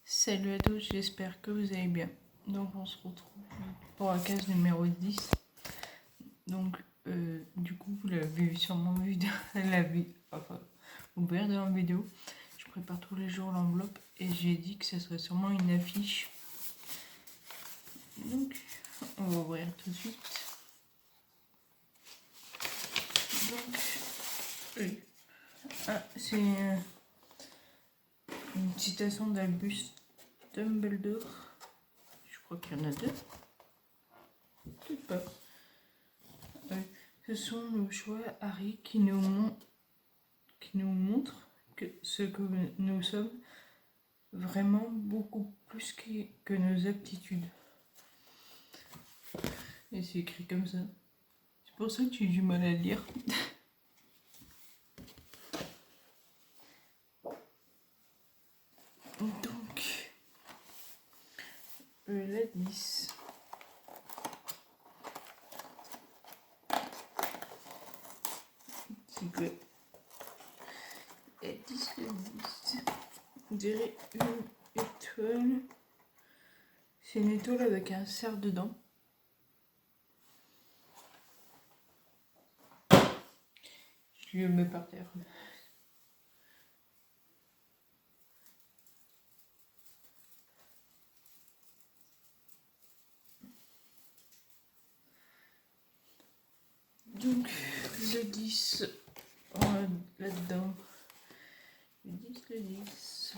Salut à tous, j'espère que vous allez bien. Donc on se retrouve pour la case numéro 10. Donc du coup vous l'avez sûrement vu dans vous verrez dans la vidéo. Je prépare tous les jours l'enveloppe et j'ai dit que ce serait sûrement une affiche. Donc on va ouvrir tout de suite. Donc c'est une citation d'Albus Dumbledore. Je crois qu'il y en a deux. Peut-être pas. Ce sont nos choix, Harry, qui nous montrent que ce que nous sommes vraiment beaucoup plus que nos aptitudes. Et c'est écrit comme ça. C'est pour ça que j'ai du mal à lire. Donc, la 10. C'est que la 10, le 10. On dirait une étoile. C'est une étoile avec un cerf dedans. Je le mets par terre. Donc, le 10, là-dedans. Le 10.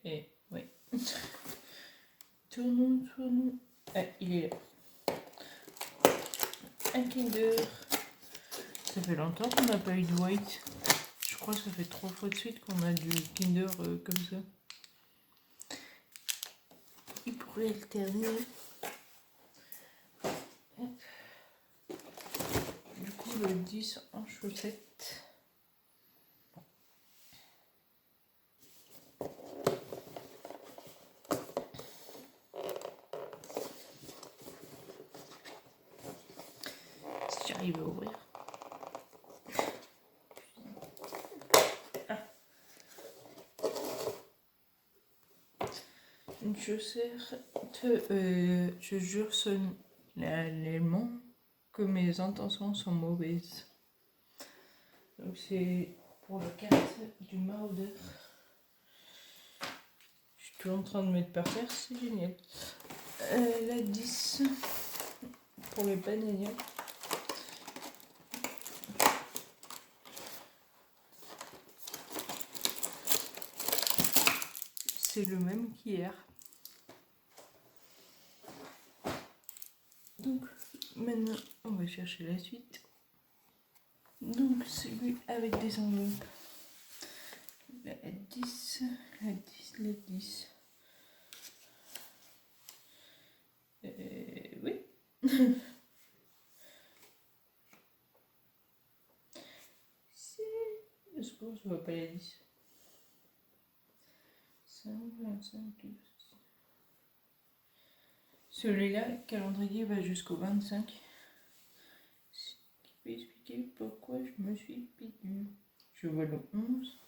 Et, oui. Tournons. Ah, il est là. Un Kinder. Ça fait longtemps qu'on n'a pas eu de White. Je crois que ça fait 3 fois de suite qu'on a du Kinder comme ça. Il pourrait alterner. Du coup, le 10 en chaussettes. Si j'arrive à ouvrir. Ah. Une chaussette. Je jure solennellement que mes intentions sont mauvaises. Donc c'est pour la carte du maraudeur. Je suis toujours en train de mettre par terre, c'est génial. La 10 pour les bananiens. C'est le même qu'hier. Donc maintenant on va chercher la suite. Donc celui avec des enveloppes. La 10. Oui. Je pense que je vois pas la 10. 5, 25, 12. Celui-là, le calendrier va jusqu'au 25. Ce qui peut expliquer pourquoi je me suis perdue. Je vois le 11.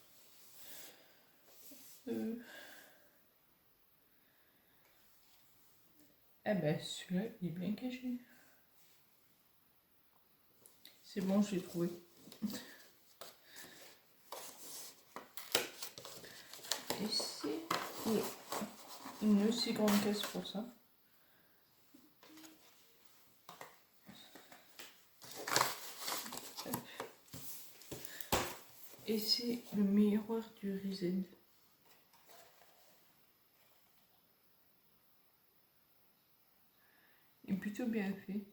Ah bah celui-là, il est bien caché. C'est bon, je l'ai trouvé. Et c'est une aussi grande caisse pour ça. Et c'est le miroir du Risen. Il est plutôt bien fait.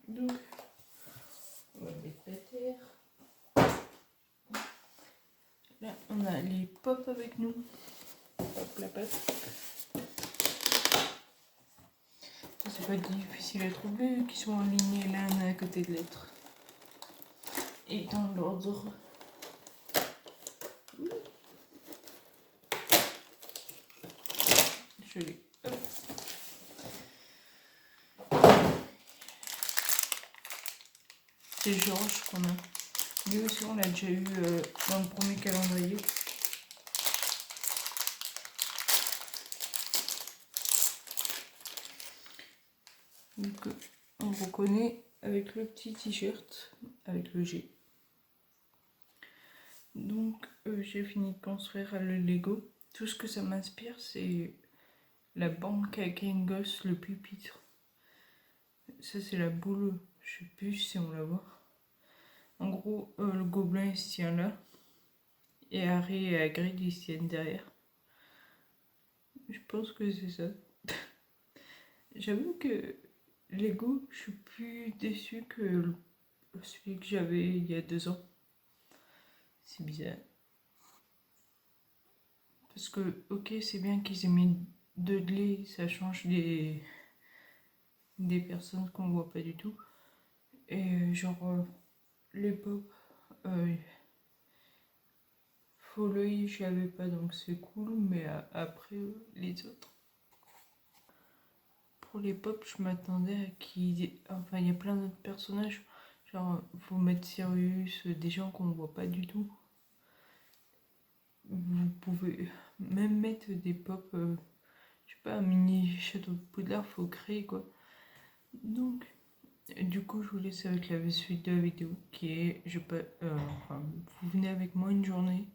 Donc, on va mettre la terre. Là, on a les pop avec nous. Hop, la patte. C'est pas difficile à trouver, qui sont alignés l'un à côté de l'autre. Et dans l'ordre. Je l'ai. C'est Georges qu'on a. Lui aussi, on l'a déjà eu dans le premier calendrier. Donc, on reconnaît avec le petit t-shirt, avec le G. Donc, j'ai fini de construire le Lego. Tout ce que ça m'inspire, c'est la banque avec un gosse, le pupitre. Ça, c'est la boule. Je sais plus si on la voit. En gros, le gobelin, il se tient là. Et Harry et Hagrid, ils se tiennent derrière. Je pense que c'est ça. J'avoue que Lego, je suis plus déçue que celui que j'avais il y a 2 ans. C'est bizarre. Parce que, ok, c'est bien qu'ils aient mis 2 dés, ça change des personnes qu'on voit pas du tout. Et genre, les pop, Follow, je l'avais pas, donc c'est cool, mais après, les autres. Pour les pop, je m'attendais à qu'il... Enfin, il y a plein d'autres personnages. Genre, faut mettre Sirius, des gens qu'on voit pas du tout. Vous pouvez même mettre des pop, je sais pas, un mini château de Poudlard, faut créer quoi. Donc, du coup, je vous laisse avec la suite de la vidéo qui est, enfin, vous venez avec moi une journée.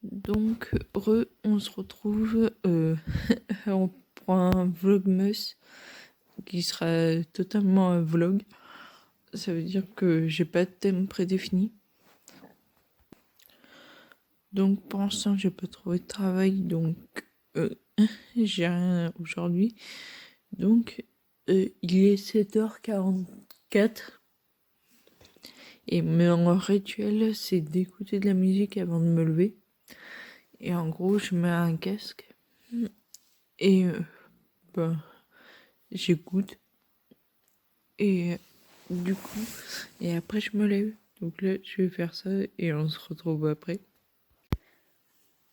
Donc, on se retrouve, on prend un vlogmas qui sera totalement un vlog. Ça veut dire que j'ai pas de thème prédéfini. Donc pour l'instant j'ai pas trouvé de travail, donc j'ai rien aujourd'hui. Donc il est 7h44 et mon rituel c'est d'écouter de la musique avant de me lever. Et en gros je mets un casque et j'écoute et du coup et après je me lève. Donc là je vais faire ça et on se retrouve après.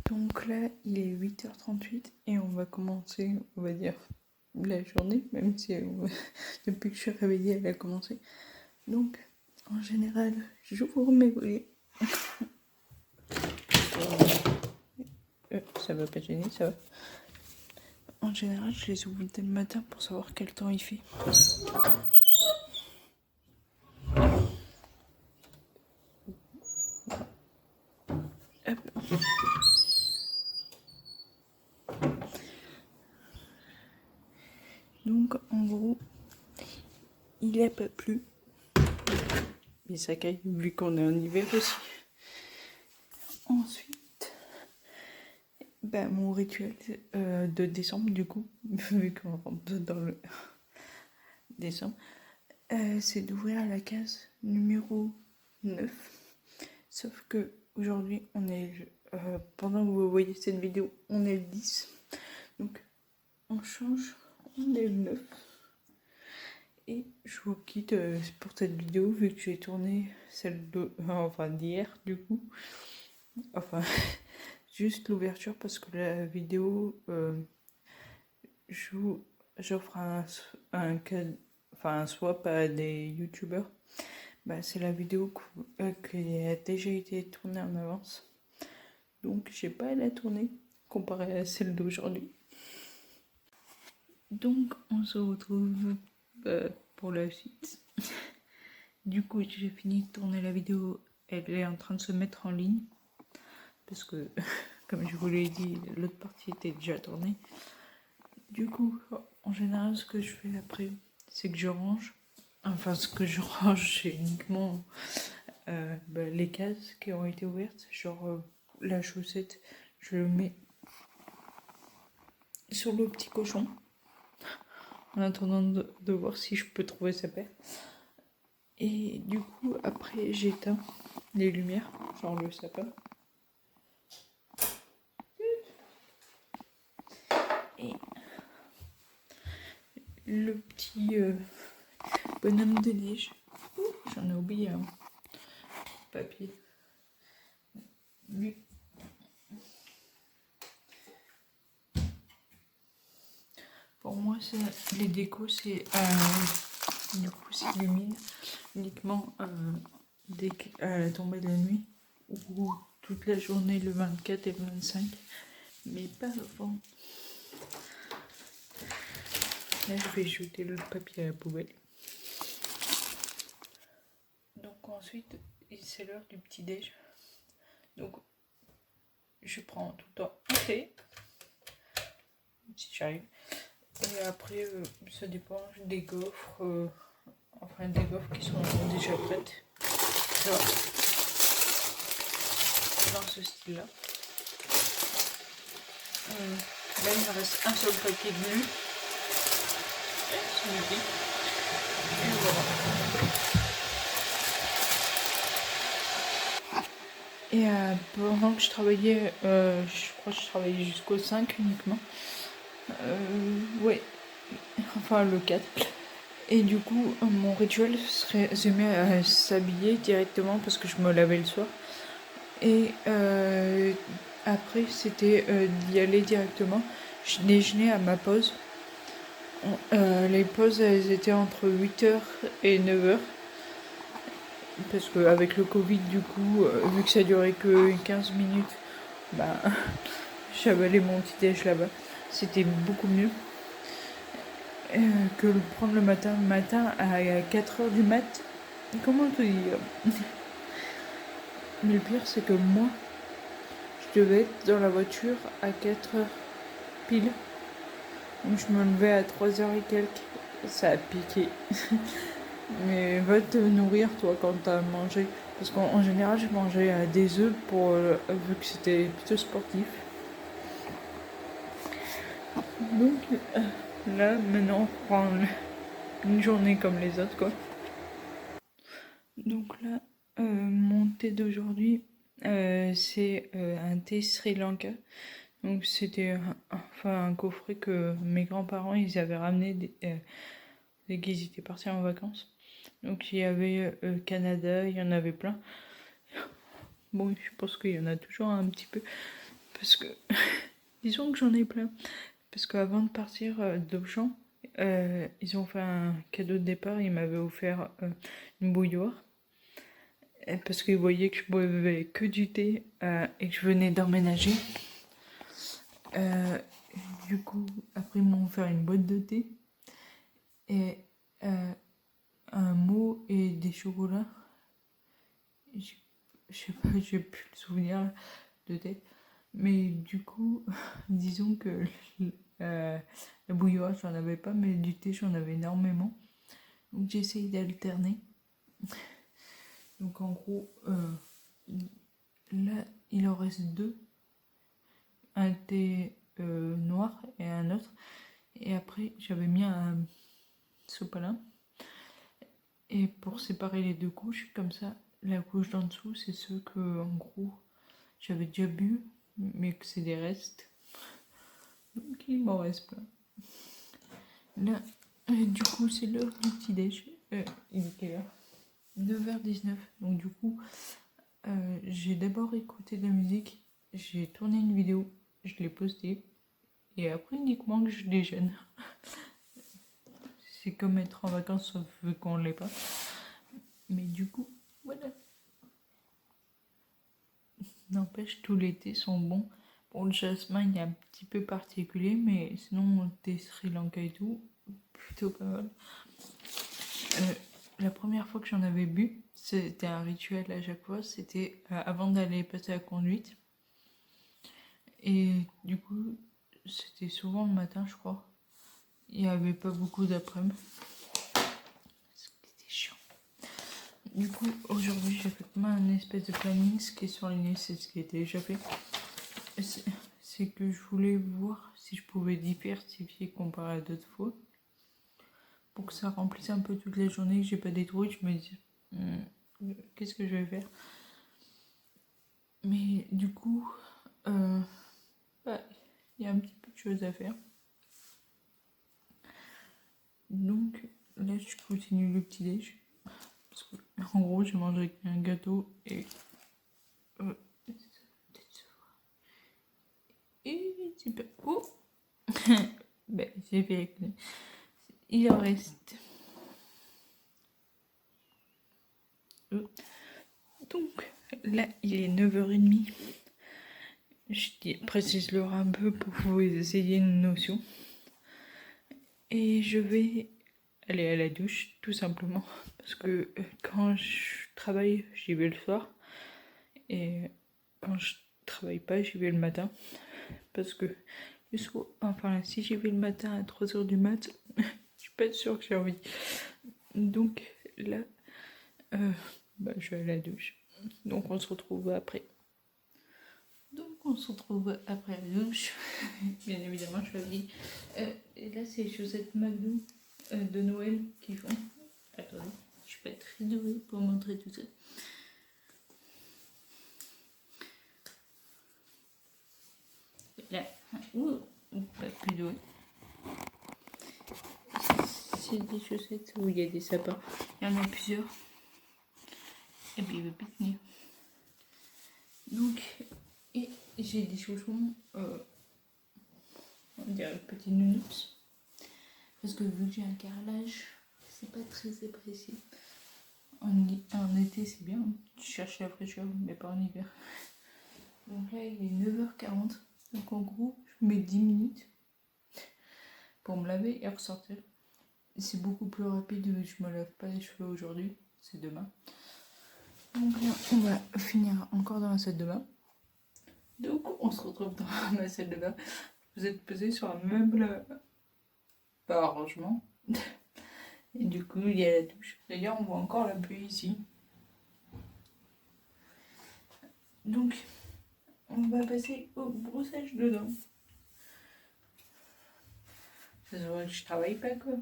Donc là, il est 8h38 et on va commencer, on va dire, la journée, même si depuis que je suis réveillée, elle a commencé. Donc, en général, j'ouvre mes volets. Ça va pas gêner, ça va. En général, je les ouvre dès le matin pour savoir quel temps il fait. Hop. Donc, en gros, il a pas plu. Mais ça caille, vu qu'on est en hiver aussi. Ensuite, mon rituel de décembre, du coup, vu qu'on rentre dans le décembre, c'est d'ouvrir la case numéro 9. Sauf que aujourd'hui, on est pendant que vous voyez cette vidéo, on est le 10. Donc, on change, on est le 9. Et je vous quitte pour cette vidéo, vu que j'ai tourné celle d'hier, du coup. Enfin, juste l'ouverture, parce que la vidéo, j'offre un swap à des youtubeurs. C'est la vidéo qui a déjà été tournée en avance. Donc j'ai pas à la tourner comparée à celle d'aujourd'hui. Donc on se retrouve pour la suite. Du coup j'ai fini de tourner la vidéo. Elle est en train de se mettre en ligne. Parce que comme je vous l'ai dit, l'autre partie était déjà tournée. Du coup, en général, ce que je fais après, c'est que je range. Enfin, ce que je range, c'est uniquement les cases qui ont été ouvertes. Genre, la chaussette, je le mets sur le petit cochon. En attendant de voir si je peux trouver sa paire. Et du coup, après, j'éteins les lumières, genre le sapin. Et le petit bonhomme de neige. J'en ai oublié un papier. moi, les décos, c'est du coup, s'illumine uniquement dès qu'à la tombée de la nuit ou toute la journée le 24 et le 25, mais pas avant. Là, je vais jeter le papier à la poubelle. Donc ensuite, c'est l'heure du petit-déj. Donc, je prends tout le temps un thé, si j'arrive. Et après, ça dépend des gaufres, enfin des gaufres qui sont déjà prêtes. Genre, dans ce style-là. Là, il me reste un seul paquet de nuit. Et voilà. Et pendant que je travaillais, je crois que je travaillais jusqu'au 5 uniquement. Ouais, enfin le 4. Et du coup, mon rituel serait à s'habiller directement parce que je me lavais le soir. Et après, c'était d'y aller directement. Je déjeunais à ma pause. Les pauses, elles étaient entre 8h et 9h. Parce qu'avec le Covid, du coup, vu que ça durait que 15 minutes, bah, j'avalais mon petit déj là-bas. C'était beaucoup mieux que le prendre le matin. Le matin à 4h du mat. Comment te dire? Mais le pire, c'est que moi, je devais être dans la voiture à 4h pile. Donc je me levais à 3h et quelques. Ça a piqué. Mais va te nourrir, toi, quand t'as mangé. Parce qu'en général, j'ai mangé des œufs vu que c'était plutôt sportif. Donc là, maintenant, on prend une journée comme les autres, quoi. Donc là, mon thé d'aujourd'hui, c'est un thé Sri Lanka. Donc c'était un coffret que mes grands-parents, ils avaient ramené dès qu'ils étaient partis en vacances. Donc il y avait Canada, il y en avait plein. Bon, je pense qu'il y en a toujours un petit peu. Parce que, disons que j'en ai plein. Parce qu'avant de partir d'Auchan, ils ont fait un cadeau de départ. Ils m'avaient offert une bouilloire. Parce qu'ils voyaient que je buvais que du thé et que je venais d'emménager. Du coup, après, ils m'ont offert une boîte de thé. Et un mot et des chocolats. Je sais pas, j'ai plus le souvenir de tête. Mais du coup, disons que la bouilloire, j'en avais pas, mais du thé, j'en avais énormément. Donc j'essaye d'alterner. Donc en gros, là, il en reste deux. Un thé noir et un autre. Et après, j'avais mis un sopalin. Et pour séparer les deux couches, comme ça, la couche d'en dessous, c'est ceux que, en gros, j'avais déjà bu, mais que c'est des restes. Donc il m'en reste plein. Là, du coup, c'est l'heure du petit-déj. Il est quelle heure? 9h19. Donc du coup, j'ai d'abord écouté de la musique, j'ai tourné une vidéo, je l'ai postée, et après uniquement que je déjeune. C'est comme être en vacances sauf qu'on ne l'est pas. Mais du coup, voilà. N'empêche, tous les thés sont bons. Pour le jasmin, il est un petit peu particulier, mais sinon, le thé Sri Lanka et tout, plutôt pas mal. La première fois que j'en avais bu, c'était un rituel à chaque fois, c'était avant d'aller passer la conduite. Et du coup, c'était souvent le matin, je crois. Il n'y avait pas beaucoup d'après-midi. C'était chiant. Du coup, aujourd'hui, j'ai fait comme un espèce de planning. Ce qui est surligné, c'est ce qui était déjà fait. C'est que je voulais voir si je pouvais diversifier comparé à d'autres fois. Pour que ça remplisse un peu toute la journée, que j'ai pas des trous, je me dis qu'est-ce que je vais faire. Mais du coup, il y a un petit peu de choses à faire. Donc là, je continue le petit déj. Parce que, en gros, j'ai mangé un gâteau et super. Oh ben, j'ai fait. Il en reste. Donc là, il est 9h30. Je précise l'heure un peu pour vous essayer une notion. Et je vais aller à la douche, tout simplement. Parce que quand je travaille, j'y vais le soir. Et quand je travaille pas, j'y vais le matin. Parce que le soir, enfin, si j'y vais le matin à 3h du mat, je suis pas sûre que j'ai envie. Donc là, je vais à la douche. Donc on se retrouve après. La douche. Bien évidemment, je l'ai. Et là, c'est les chaussettes McDo de Noël qui font. Attendez, je vais être très douée pour montrer tout ça. Là, pas plus douée. C'est des chaussettes où il y a des sapins. Il y en a plusieurs. Et puis il veut plus tenir. Donc, et j'ai des chaussons, on dirait petits nounous. Parce que vu que j'ai un carrelage, c'est pas très apprécié. En été, c'est bien, tu cherches la fraîcheur, mais pas en hiver. Donc là, il est 9h40. Donc en gros, je mets 10 minutes pour me laver et ressortir. C'est beaucoup plus rapide, je me lave pas les cheveux aujourd'hui, c'est demain. Donc là, on va finir encore dans la salle de bain. Donc on se retrouve dans ma salle de bain. Vous êtes posé sur un meuble, pas arrangement. Et du coup, il y a la douche. D'ailleurs, on voit encore la pluie ici. Donc, on va passer au brossage de dents. Ça se voit que je travaille pas, quoi.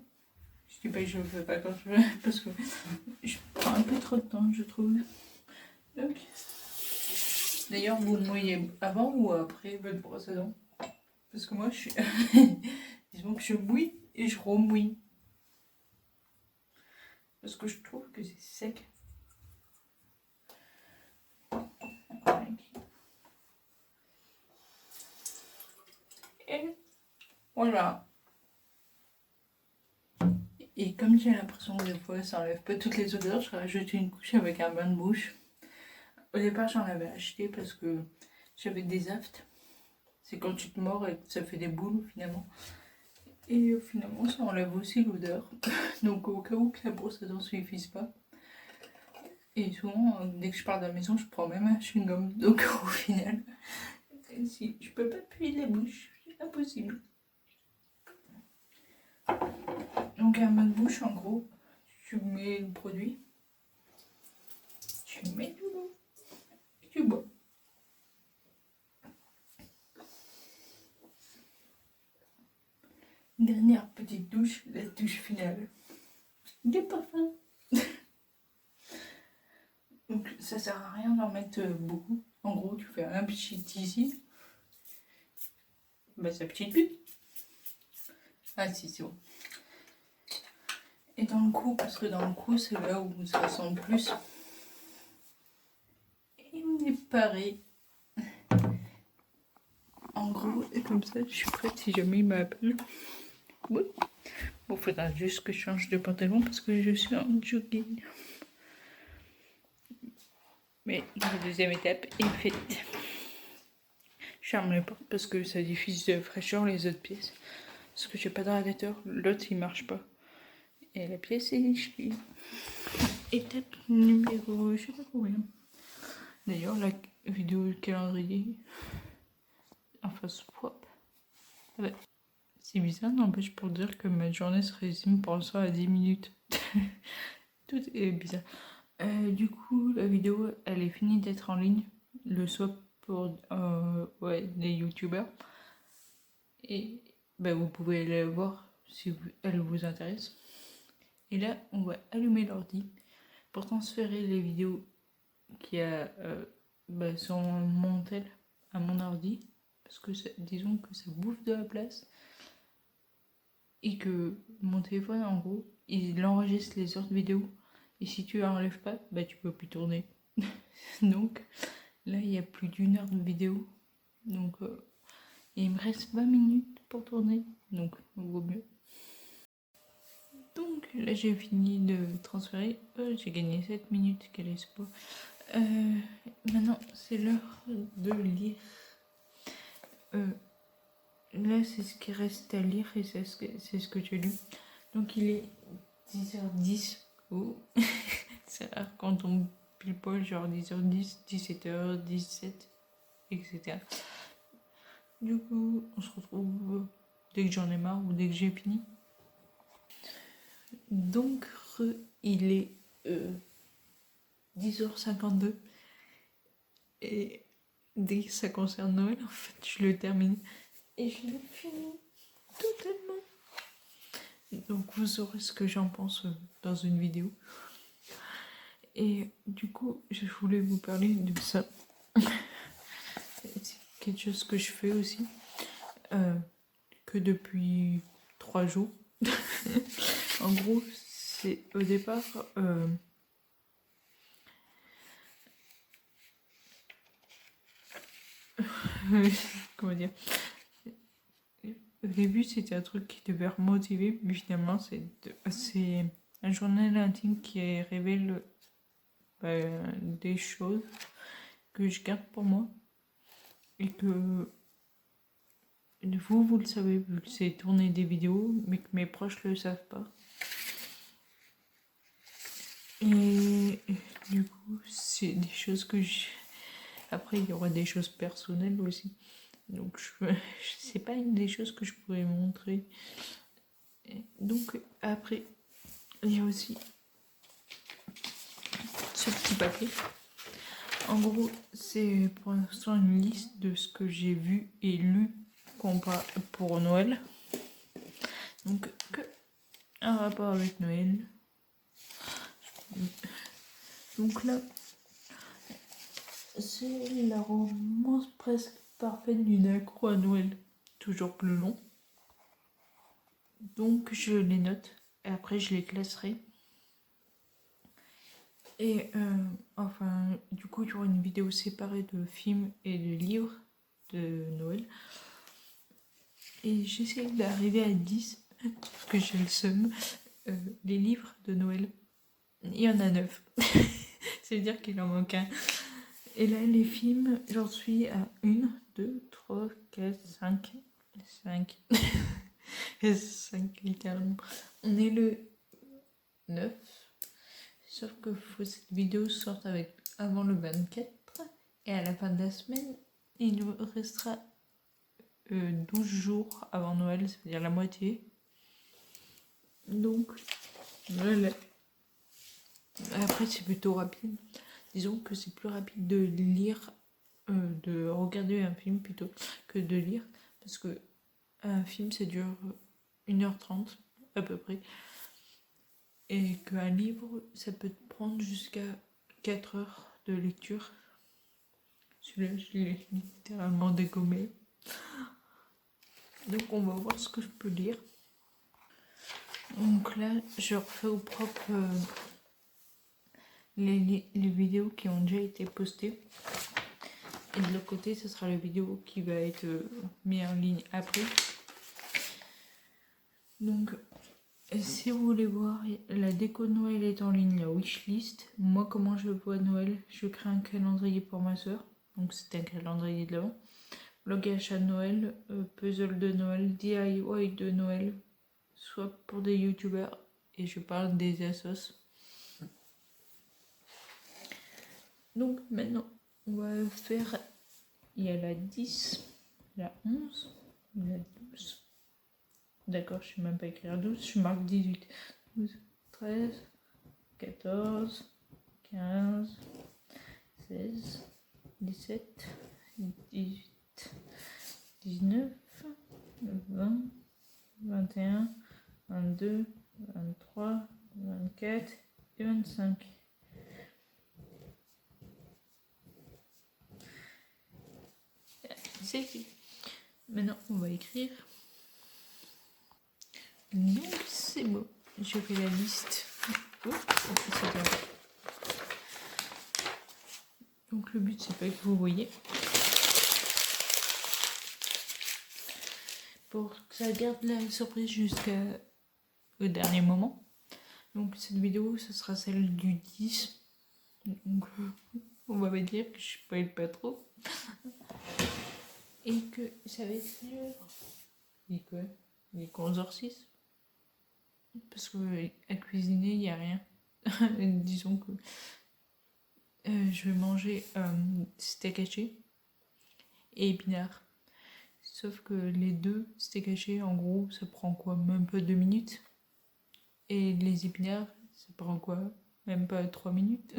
Je dis pas que je le fais pas quand je veux, parce que je prends un peu trop de temps, je trouve. Donc, d'ailleurs, vous mouillez avant ou après votre brosse à dents? Parce que moi, je suis... disons que je mouille et je remouille. Parce que je trouve que c'est sec. Et voilà. Et comme j'ai l'impression que des fois ça enlève pas toutes les odeurs, je rajoute une couche avec un bain de bouche. Au départ, j'en avais acheté parce que j'avais des aftes. C'est quand tu te mords et que ça fait des boules finalement. Et finalement, ça enlève aussi l'odeur. Donc au cas où que la brosse à dents ne suffise pas. Et souvent, dès que je pars de la maison, je prends même un chewing-gum. Donc au final, si je peux pas puer la bouche, c'est impossible. Donc un bain de bouche, en gros, tu mets le produit, tu mets de l'eau et tu bois. Dernière petite douche, la douche finale. Des parfums. Donc ça sert à rien d'en mettre beaucoup. En gros, tu fais un petit ici. Bah ça petite plus. Ah si, c'est bon. Et dans le cou, parce que dans le cou, c'est là où ça sent le plus. Et on est paré. En gros, et comme ça, je suis prête si jamais il m'appelle. Oui. Bon, faudra juste que je change de pantalon parce que je suis en jogging. Mais la deuxième étape est faite. Je ferme les portes parce que ça diffuse de fraîcheur les autres pièces. Parce que j'ai pas de radiateur, l'autre il marche pas. Et la pièce est chiée. Étape numéro, je sais pas combien. D'ailleurs, la vidéo du calendrier, enfin, swap. Ouais. C'est bizarre, n'empêche pour dire que ma journée se résume pour l'instant à 10 minutes. Tout est bizarre. Du coup, la vidéo, elle est finie d'être en ligne. Le swap pour les youtubeurs. Et vous pouvez aller la voir si elle vous intéresse. Et là, on va allumer l'ordi pour transférer les vidéos qui a sur mon tel à mon ordi. Parce que disons que ça bouffe de la place. Et que mon téléphone, en gros, il enregistre les heures de vidéo. Et si tu enlèves pas, tu peux plus tourner. Donc là, il y a plus d'1 heure de vidéo. Donc Et il me reste 20 minutes pour tourner, donc vaut mieux. Donc là j'ai fini de transférer, j'ai gagné 7 minutes, quel espoir. Maintenant c'est l'heure de lire. Là c'est ce qui reste à lire et c'est ce que j'ai lu. Donc il est 10h10. Oh. C'est rare quand on pile poil genre 10h10, 17h17, etc. Du coup on se retrouve dès que j'en ai marre ou dès que j'ai fini. Donc il est 10h52 et dès que ça concerne Noël, en fait, je le termine et je l'ai fini totalement. Donc vous saurez ce que j'en pense dans une vidéo. Et du coup, je voulais vous parler de ça. C'est quelque chose que je fais aussi, que depuis 3 jours. En gros, c'est au départ... comment dire, au début c'était un truc qui devait remotiver, mais finalement c'est un journal intime qui révèle des choses que je garde pour moi et que vous le savez, vu que c'est tourner des vidéos, mais que mes proches le savent pas. Et du coup, c'est des choses que après il y aura des choses personnelles aussi. Donc c'est pas une des choses que je pourrais montrer. Et donc après, il y a aussi ce petit papier. En gros, c'est pour l'instant une liste de ce que j'ai vu et lu pour Noël. Donc que un rapport avec Noël. Donc là, c'est la romance presque parfaite d'une accro à Noël, toujours plus long. Donc je les note et après je les classerai. Et enfin, du coup, il y aura une vidéo séparée de films et de livres de Noël. Et j'essaie d'arriver à 10, parce que j'ai le seum. Les livres de Noël, il y en a 9. C'est-à-dire qu'il en manque un. Et là, les films, j'en suis à 1, 2, 3, 4, 5. 5. 5 littéralement. On est le 9. Sauf que cette vidéo sorte avant le 24. Et à la fin de la semaine, il nous restera 12 jours avant Noël, c'est-à-dire la moitié. Donc, voilà. Après, c'est plutôt rapide. Disons que c'est plus rapide de lire, de regarder un film plutôt que de lire. Parce que un film, ça dure 1h30 à peu près. Et qu'un livre, ça peut te prendre jusqu'à 4 heures de lecture. Celui-là, je l'ai littéralement dégommé. Donc on va voir ce que je peux lire. Donc là, je refais au propre les vidéos qui ont déjà été postées. Et de l'autre côté, ce sera la vidéo qui va être mise en ligne après. Donc, si vous voulez voir, la déco de Noël est en ligne, la wishlist. Moi, comment je vois Noël, je crée un calendrier pour ma soeur. Donc, c'est un calendrier de l'avant. Blog achat de Noël, puzzle de Noël, DIY de Noël, soit pour des youtubeurs, et je parle des assos. Donc maintenant, on va faire, il y a la 10, la 11, la 12. D'accord, je ne sais même pas écrire 12, je marque 18. 12, 13, 14, 15, 16, 17, 18, 19, 20, 21, 22, 23, 24 et 25. C'est écrit. Maintenant, on va écrire. Donc, c'est bon. Je fais la liste. Donc, le but, c'est pas que vous voyez. pour que ça garde la surprise jusqu'au dernier moment. Donc cette vidéo, ce sera celle du 10. Donc on va me dire que je spoil pas trop. Et que ça va être l'heure. Il est quoi? Il est 11h06. Parce que à cuisiner, il n'y a rien. Disons que je vais manger steak haché et épinards. Sauf que les deux steak haché, en gros, ça prend quoi? Même pas 2 minutes. Et les épinards, ça prend quoi? Même pas 3 minutes.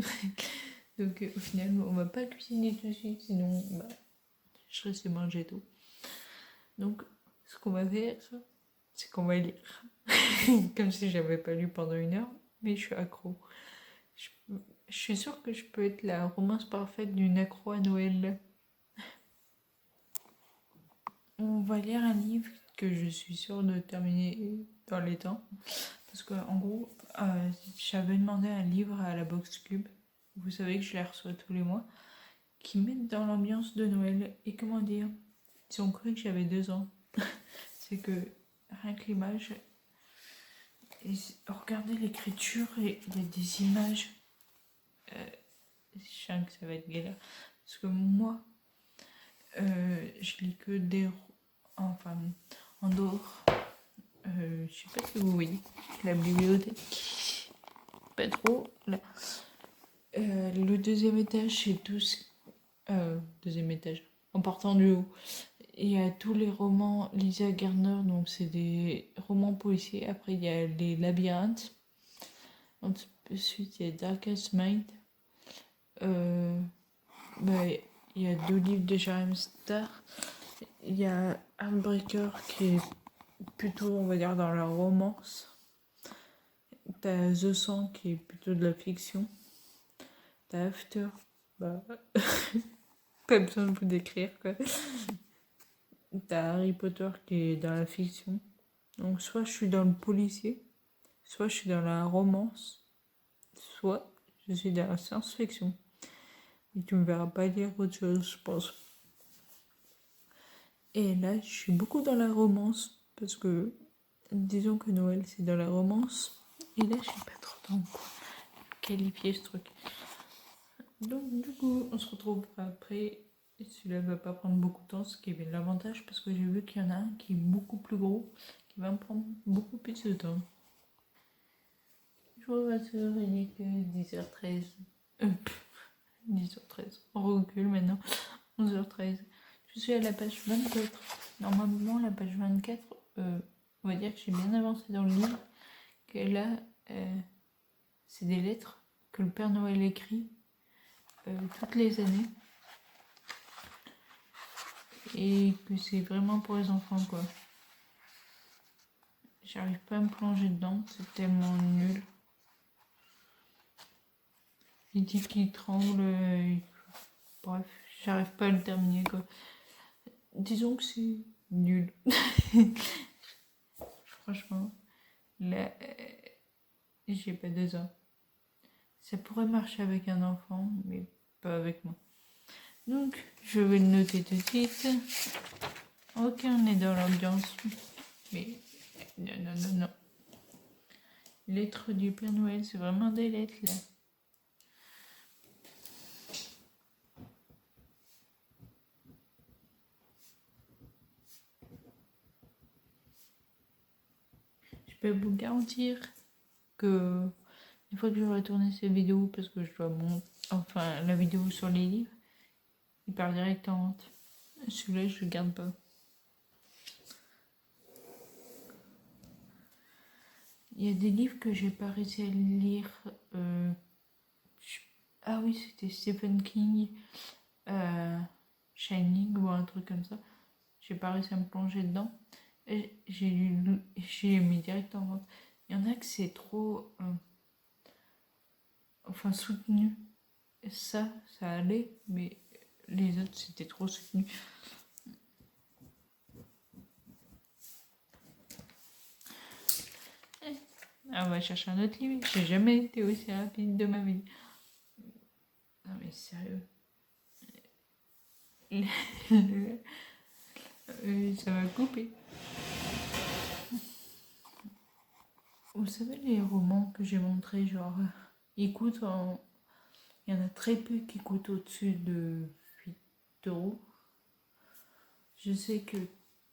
Donc au final, on va pas cuisiner tout de suite, sinon bah, je reste manger tout. Donc ce qu'on va faire, c'est qu'on va lire. Comme si j'avais pas lu pendant 1 heure, mais je suis accro. Je suis sûre que je peux être la romance parfaite d'une accro à Noël. On va lire un livre que je suis sûre de terminer dans les temps. Parce que en gros, j'avais demandé un livre à la Box Cube. Vous savez que je les reçois tous les mois. Qui mettent dans l'ambiance de Noël. Et comment dire, ils ont cru que j'avais 2 ans. C'est que rien que l'image, regardez l'écriture et il y a des images. Je sens que ça va être galère. Parce que moi, je lis que des... Enfin, en dehors. Je sais pas si vous voyez. La bibliothèque. Pas trop. Là. Le deuxième étage, c'est tout ce... deuxième étage. En partant du haut. Il y a tous les romans Lisa Gardner, donc c'est des romans policiers. Après, il y a les labyrinthes. Ensuite, il y a Darkest Mind. Il y a 2 livres de Jeremy Starr. Il y a Heartbreaker qui est plutôt, on va dire, dans la romance. T'as The Sang qui est plutôt de la fiction. T'as After. Bah, pas besoin de vous décrire quoi. T'as Harry Potter qui est dans la fiction. Donc soit je suis dans le policier, soit je suis dans la romance, soit je suis dans la science-fiction. Et tu me verras pas lire autre chose, je pense. Et là, je suis beaucoup dans la romance, parce que disons que Noël c'est dans la romance. Et là, je sais pas trop dans quoi qualifier ce truc. Donc du coup, on se retrouve après. Et celui-là va pas prendre beaucoup de temps, ce qui est l'avantage, parce que j'ai vu qu'il y en a un qui est beaucoup plus gros, qui va me prendre beaucoup plus de temps. Je vous rassure, il n'est que 10h13. 10h13. On recule maintenant. 11h13. Je suis à la page 24. Normalement, la page 24, on va dire que j'ai bien avancé dans le livre. Que là, c'est des lettres que le Père Noël écrit toutes les années. Et que c'est vraiment pour les enfants, quoi. J'arrive pas à me plonger dedans, c'est tellement nul. Il dit qu'il tremble, bref, j'arrive pas à le terminer, quoi. Disons que c'est nul. Franchement, là, j'ai pas 2 ans. Ça pourrait marcher avec un enfant, mais pas avec moi. Donc, je vais le noter tout de suite. Ok, on est dans l'ambiance. Mais non. Lettres du Père Noël, c'est vraiment des lettres, là. Je peux vous garantir que une fois que j'aurai tourné cette vidéo, parce que je dois monter, enfin la vidéo sur les livres, il part direct en vente. Celui-là, je le garde pas. Il y a des livres que j'ai pas réussi à lire. Ah oui, c'était Stephen King, Shining ou un truc comme ça. J'ai pas réussi à me plonger dedans. Et j'ai mis direct en vente. Il y en a que c'est trop soutenu. Ça allait, mais les autres c'était trop soutenu. On va chercher un autre livre. J'ai jamais été aussi rapide de ma vie. Non mais sérieux. Ça va couper. Vous savez, les romans que j'ai montrés, genre, ils coûtent il y en a très peu qui coûtent au-dessus de 8 euros. Je sais que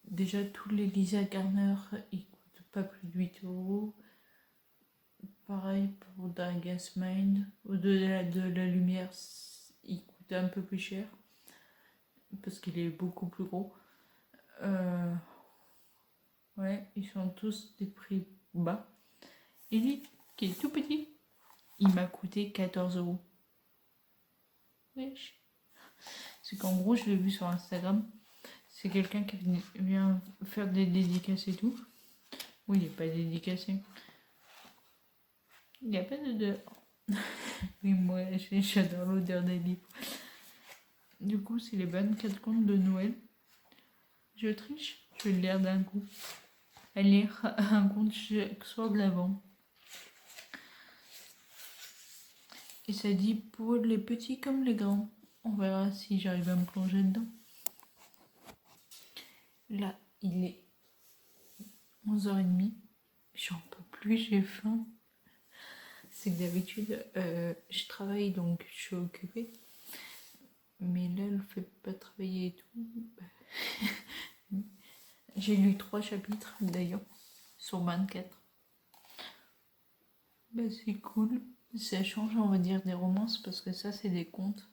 déjà tous les Lisa Garner, ils coûtent pas plus de 8 euros. Pareil pour Darkest Mind. Au-delà de la lumière, il coûte un peu plus cher. Parce qu'il est beaucoup plus gros. Ouais, ils sont tous des prix bas. Et lui, qui est tout petit, il m'a coûté 14 euros. Wesh. C'est qu'en gros, je l'ai vu sur Instagram. C'est quelqu'un qui vient faire des dédicaces et tout. Oui, il n'est pas dédicacé. Il n'y a pas d'odeur. Oui, moi, j'adore l'odeur des livres. Du coup, c'est les 24 contes de Noël. Je triche. Je vais le lire d'un coup. À lire un conte chaque soir de l'avant. Et ça dit pour les petits comme les grands. On verra si j'arrive à me plonger dedans. Là, il est 11h30. J'en peux plus, j'ai faim. C'est que d'habitude, je travaille donc je suis occupée. Mais là, elle ne fait pas travailler et tout. J'ai lu 3 chapitres d'ailleurs, sur 24. Bah, c'est cool. Ça change, on va dire, des romances parce que ça, c'est des contes.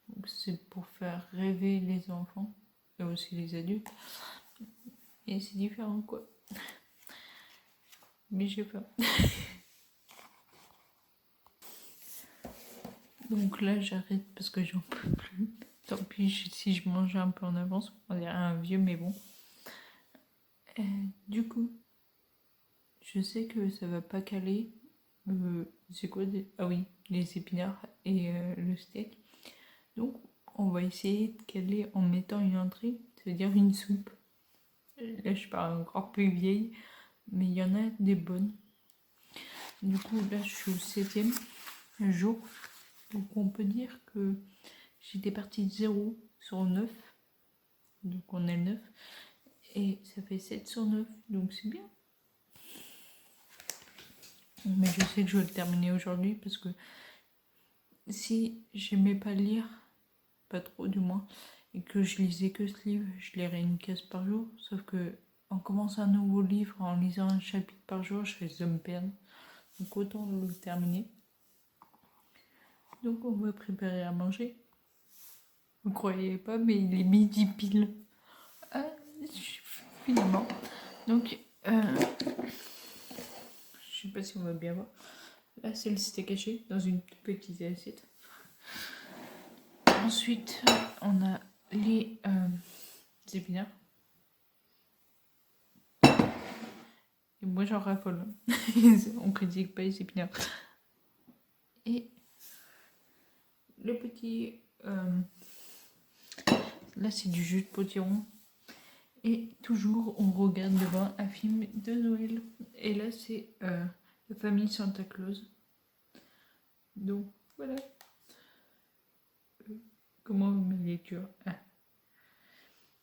Donc, c'est pour faire rêver les enfants et aussi les adultes. Et c'est différent, quoi. Mais j'ai faim. Donc là, j'arrête parce que j'en peux plus. Tant pis si je mange un peu en avance. On dirait un vieux, mais bon. Du coup, je sais que ça va pas caler. C'est quoi Ah oui, les épinards et le steak. Donc, on va essayer de caler en mettant une entrée, c'est-à-dire une soupe. Là, je parle encore plus vieille, mais il y en a des bonnes. Du coup, là, je suis au 7e jour. Donc, on peut dire que j'étais partie de 0 sur 9. Donc, on est le 9. Et ça fait 7 sur 9. Donc, c'est bien. Mais je sais que je vais le terminer aujourd'hui parce que si j'aimais pas lire, pas trop du moins, et que je lisais que ce livre, je lirais une case par jour. Sauf que en commençant un nouveau livre, en lisant un chapitre par jour, je risque de me perdre. Donc autant le terminer. Donc on va préparer à manger. Vous croyez pas, mais il est midi pile. Finalement. Donc, je sais pas si on va bien voir. Là, c'est le steak haché dans une petite assiette. Ensuite, on a les épinards. Et moi, j'en raffole. On critique pas les épinards. Et le petit... là, c'est du jus de potiron. Et toujours, on regarde devant un film de Noël. Et là, c'est la famille Santa Claus. Donc, voilà. Comment ma lecture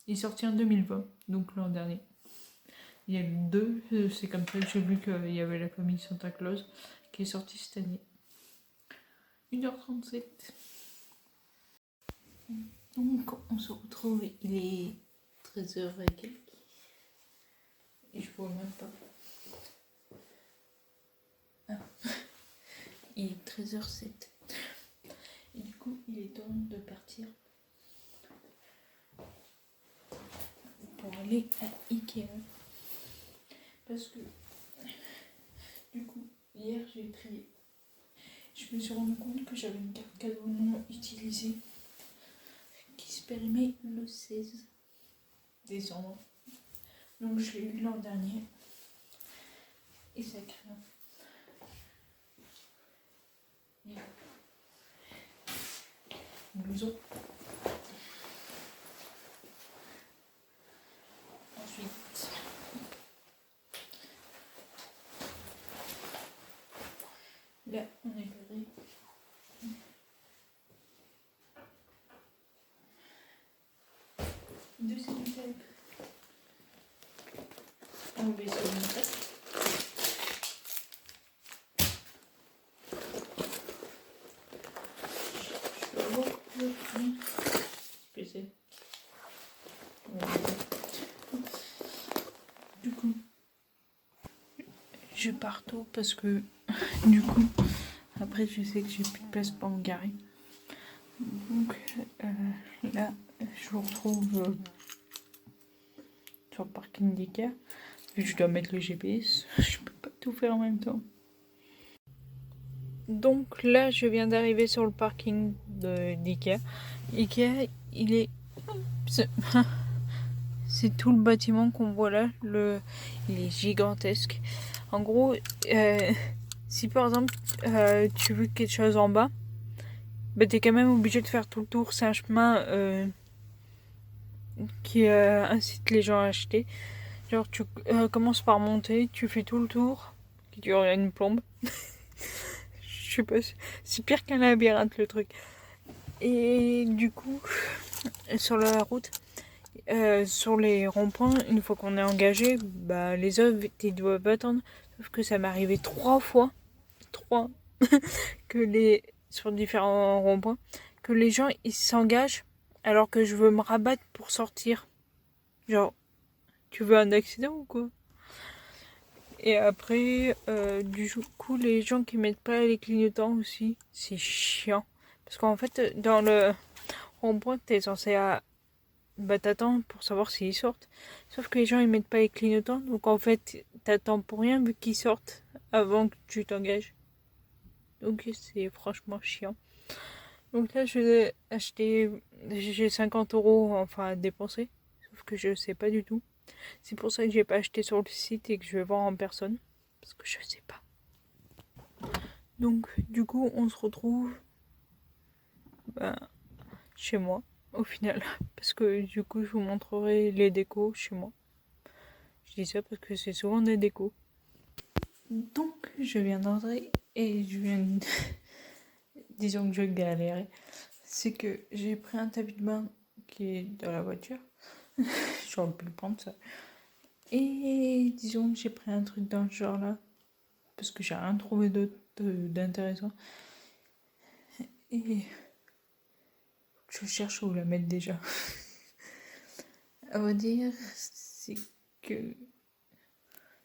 Il est sorti en 2020, donc l'an dernier. Il y a le 2, c'est comme ça que j'ai vu qu'il y avait la famille Santa Claus qui est sortie cette année. 1h37. Donc on se retrouve, il est 13h et quelques. Et je vois même pas. Il est 13h07. Et du coup, il est temps de partir pour aller à Ikea. Parce que, du coup, hier j'ai trié. Je me suis rendu compte que j'avais une carte cadeau non utilisée qui se périmait le 16 décembre. Donc je l'ai eu l'an dernier. Et ça craint. Blouson. Ensuite, là on est carré. Deuxième étape. On va baisser le montage. je pars tôt parce que du coup, après je sais que j'ai plus de place pour me garer. Donc là, je vous retrouve sur le parking d'Ikea. Vu que je dois mettre le GPS, je peux pas tout faire en même temps. Donc là, je viens d'arriver sur le parking d'Ikea. Ikea, il est... C'est tout le bâtiment qu'on voit là. Il est gigantesque. En gros, si par exemple tu veux quelque chose en bas, bah, t'es quand même obligé de faire tout le tour. C'est un chemin qui incite les gens à acheter. Genre tu commences par monter, tu fais tout le tour, qui dure une plombe. Je sais pas, c'est pire qu'un labyrinthe le truc. Et du coup, sur la route, sur les ronds-points, une fois qu'on est engagé, bah les autres ils doivent attendre. Sauf que ça m'est arrivé 3 fois, sur différents ronds-points, que les gens ils s'engagent alors que je veux me rabattre pour sortir. Genre, tu veux un accident ou quoi? Et après, du coup, les gens qui mettent pas les clignotants aussi, c'est chiant. Parce qu'en fait, dans le rond-point, t'es censé t'attends pour savoir s'ils sortent. Sauf que les gens ils mettent pas les clignotants, donc en fait, t'attends pour rien vu qu'ils sortent avant que tu t'engages. Donc c'est franchement chiant. Donc là, je vais acheter, j'ai 50 € enfin à dépenser, sauf que je sais pas du tout. C'est pour ça que j'ai pas acheté sur le site et que je vais voir en personne, parce que je sais pas. Donc du coup, on se retrouve chez moi au final, parce que du coup, je vous montrerai les décos chez moi. Je dis ça parce que c'est souvent des décos. Donc, je viens d'entrer et je viens de... Disons que je galérais. C'est que j'ai pris un tapis de bain qui est dans la voiture. J'aurais pu le prendre ça. Et disons que j'ai pris un truc dans ce genre là. Parce que j'ai rien trouvé d'autre d'intéressant. Et je cherche où la mettre déjà. À vrai dire, c'est que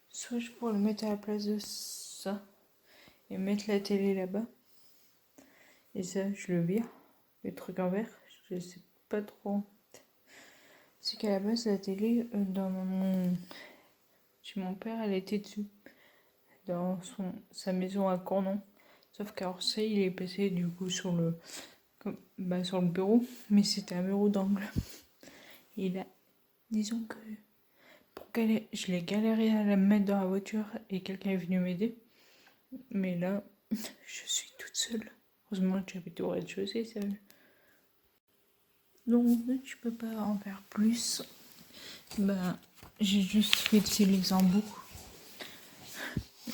soit je pourrais le mettre à la place de ça et mettre la télé là-bas. Et ça, je le vire. Le truc en verre, je sais pas trop. C'est qu'à la base, la télé, chez mon père, elle était dessus. Dans sa maison à Cornon. Sauf qu'Orsay, il est passé du coup sur sur le bureau. Mais c'était un bureau d'angle. Et là, disons que je l'ai galéré à la mettre dans la voiture et quelqu'un est venu m'aider. Mais là, je suis toute seule. Heureusement que j'habite au rez-de-chaussée, ça. Donc, je peux pas en faire plus. J'ai juste fait les embouts.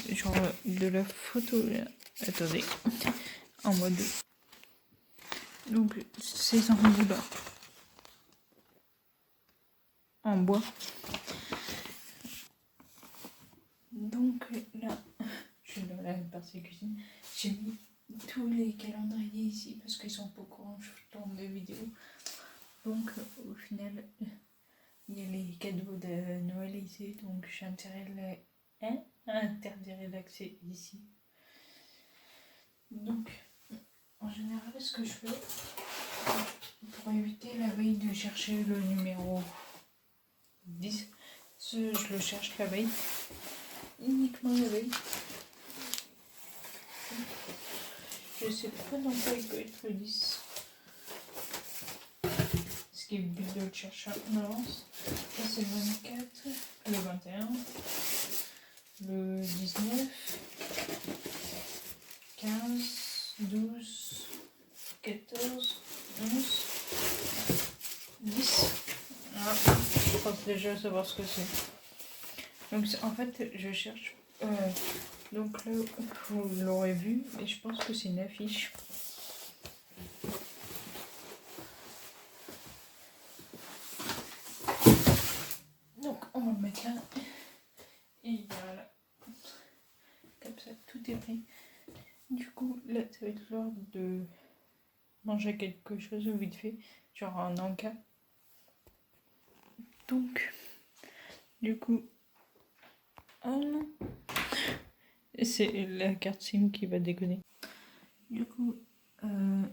Genre de la photo. Attendez. En mode. Donc, ces embouts là. En bois. Donc là, je suis dans la partie cuisine. J'ai mis tous les calendriers ici parce qu'ils sont pas au courant, je tourne des vidéos. Donc au final, il y a les cadeaux de Noël ici, donc j'interdirai l'accès ici. Donc en général, ce que je fais pour éviter la veille de chercher le numéro 10, je le cherche la veille, uniquement la veille. Je sais pas dans quoi il peut être le 10. Ce qui est le but de le chercher en avance. Ça c'est le 24, le 21, le 19, 15, 12, 14, 11, 10. Ah, je pense déjà savoir ce que c'est. Donc en fait je cherche. Donc là vous l'aurez vu, mais je pense que c'est une affiche. Donc on va le mettre là. Et voilà. Comme ça tout est pris. Du coup là ça va être l'heure de manger quelque chose vite fait. Genre un encas. Donc du coup. Oh non. C'est la carte SIM qui va déconner. Du coup, on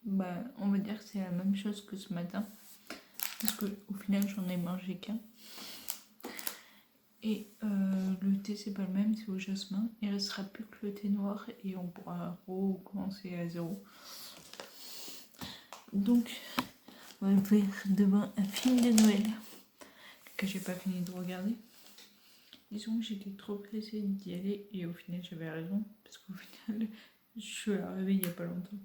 va dire que c'est la même chose que ce matin. Parce qu'au final, j'en ai mangé qu'un. Et le thé, c'est pas le même, c'est au jasmin. Il restera plus que le thé noir et on pourra recommencer à zéro. Donc, on va faire demain un film de Noël que j'ai pas fini de regarder. Disons que j'étais trop pressée d'y aller et au final, j'avais raison. Parce qu'au final, je suis arrivée il y a pas longtemps.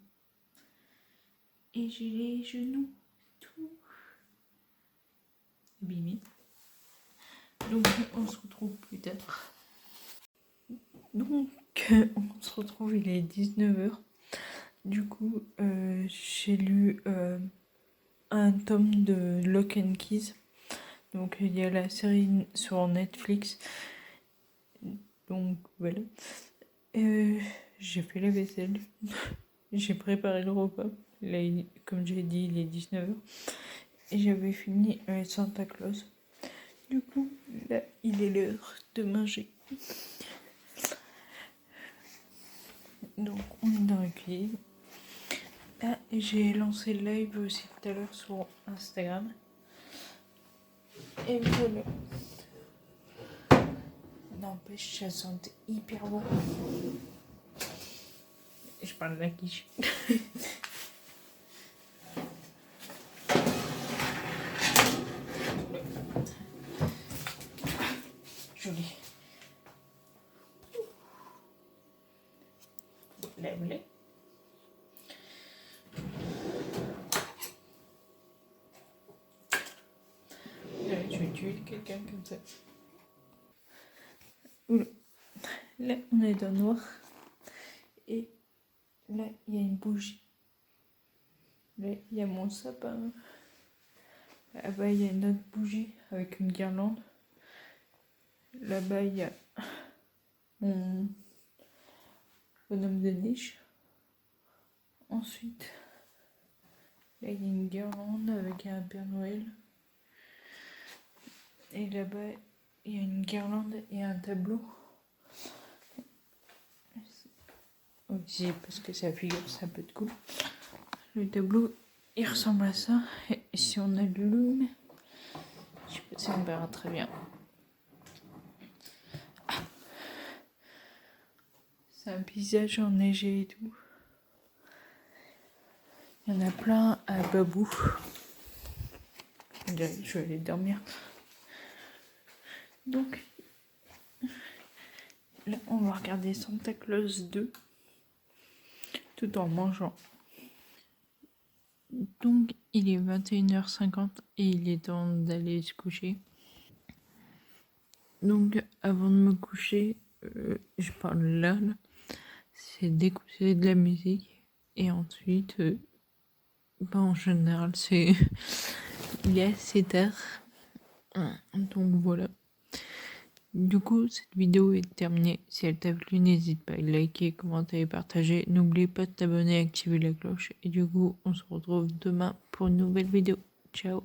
Et j'ai les genoux tout abîmés. Donc, on se retrouve plus tard. Donc, on se retrouve, il est 19h. Du coup, j'ai lu un tome de Lock and Keys. Donc, il y a la série sur Netflix. Donc, voilà. J'ai fait la vaisselle. J'ai préparé le repas. Là, comme j'ai dit, il est 19h. Et j'avais fini avec Santa Claus. Du coup, là, il est l'heure de manger. Donc, on est dans la cuisine. Ah, j'ai lancé le live aussi tout à l'heure sur Instagram. Et voilà. N'empêche, ça sentait hyper bon. Je parle de la quiche. Joli. Lève-les. Je vais tuer quelqu'un comme ça. Oula. Là, on est dans le noir. Et là, il y a une bougie. Là, il y a mon sapin. Là-bas, il y a une autre bougie avec une guirlande. Là-bas, il y a mon bonhomme de neige. Ensuite, là, il y a une guirlande avec un Père Noël. Et là-bas, il y a une guirlande et un tableau. Aussi, parce que ça figure, ça peut être cool. Le tableau, il ressemble à ça. Et si on allume, je sais pas si on verra très bien. C'est un paysage enneigé et tout. Il y en a plein à Babou. Je vais aller dormir. Donc, là, on va regarder Santa Claus 2 tout en mangeant. Donc, il est 21h50 et il est temps d'aller se coucher. Donc, avant de me coucher, je parle là, c'est d'écouter de la musique. Et ensuite, en général, il est assez tard. Donc, voilà. Du coup, cette vidéo est terminée. Si elle t'a plu, n'hésite pas à liker, commenter et partager. N'oublie pas de t'abonner et activer la cloche. Et du coup, on se retrouve demain pour une nouvelle vidéo. Ciao!